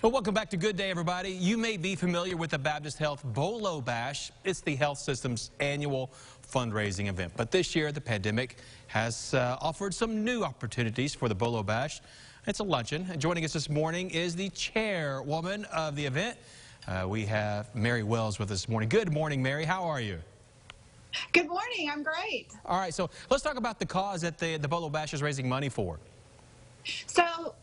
Well, welcome back to Good Day, everybody. You may be familiar with the Baptist Health Bolo Bash. It's the health system's annual fundraising event. But this year, the pandemic has offered some new opportunities for the Bolo Bash. It's a luncheon. And joining us this morning is the chairwoman of the event. We have Mary Wells with us this morning. Good morning, Mary. How are you? Good morning. I'm great. All right, so let's talk about the cause that the Bolo Bash is raising money for. So,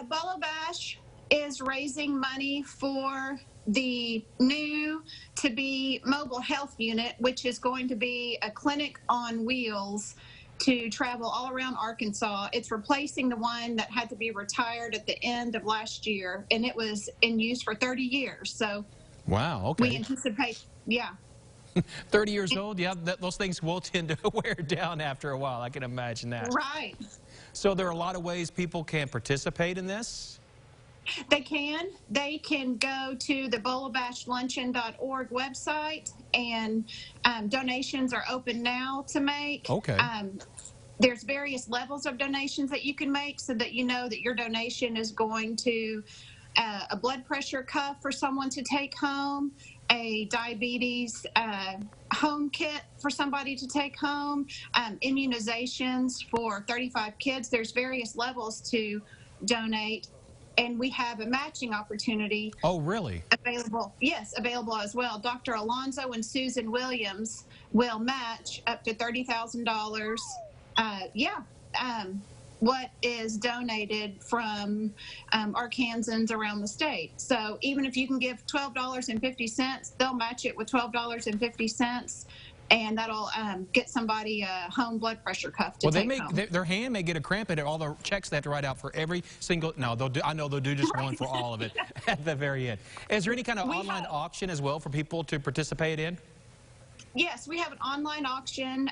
Bolo Bash is raising money for the new to-be mobile health unit, which is going to be a clinic on wheels to travel all around Arkansas. It's replacing the one that had to be retired at the end of last year, and it was in use for 30 years. So, wow, okay. we anticipate, yeah. 30 years old, yeah, those things will tend to wear down after a while. I can imagine that. Right. So there are a lot of ways people can participate in this? They can go to the bolobashluncheon.org website, and donations are open now to make. Okay. There's various levels of donations that you can make so that you know that your donation is going to a blood pressure cuff for someone to take home, a diabetes home kit for somebody to take home, immunizations for 35 kids. There's various levels to donate. And we have a matching opportunity. Oh, really? Available, yes, available as well. Dr. Alonzo and Susan Williams will match up to $30,000. What is donated from Arkansans around the state. So even if you can give $12.50, they'll match it with $12.50. And that'll get somebody a home blood pressure cuff to take home. Their hand may get a cramp in it. All the checks they have to write out for every single. No, I know they'll do just one for all of it at the very end. Is there any kind of online auction as well for people to participate in? Yes, we have an online auction.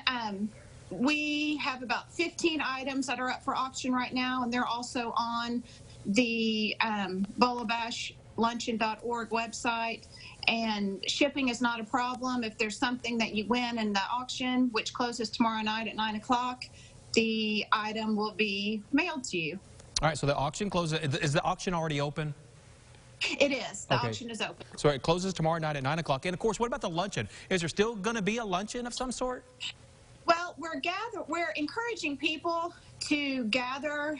We have about 15 items that are up for auction right now, and they're also on the bolobashluncheon.org website. And shipping is not a problem. If there's something that you win in the auction, which closes tomorrow night at 9 o'clock, the item will be mailed to you. All right, so the auction closes. Is the auction already open? It is. The auction is open. So it closes tomorrow night at 9 o'clock. And, of course, what about the luncheon? Is there still going to be a luncheon of some sort? Well, we're encouraging people to gather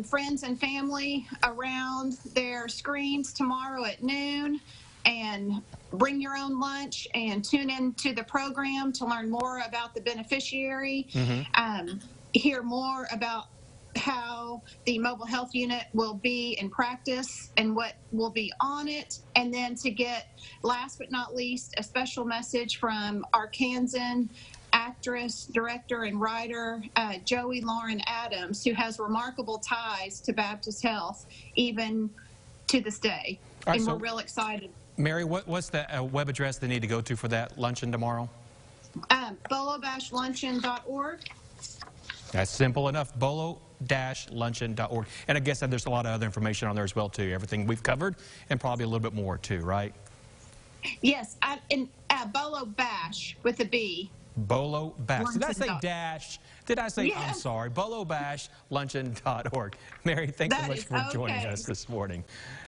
friends and family around their screens tomorrow at noon, and bring your own lunch and tune into the program to learn more about the beneficiary, hear more about how the mobile health unit will be in practice and what will be on it, and then to get, last but not least, a special message from Arkansan actress, director, and writer Joey Lauren Adams, who has remarkable ties to Baptist Health, even to this day. Right, and we're real excited. Mary, what's the web address they need to go to for that luncheon tomorrow? bolobashluncheon.org. That's simple enough, bolo-luncheon.org. And I guess there's a lot of other information on there as well, too. Everything we've covered, and probably a little bit more, too, right? Yes, Bolo Bash with a B. Bolo Bash. Did I say dash? Did I say, yeah. I'm sorry, bolobashluncheon.org. Mary, thanks so much for joining us this morning.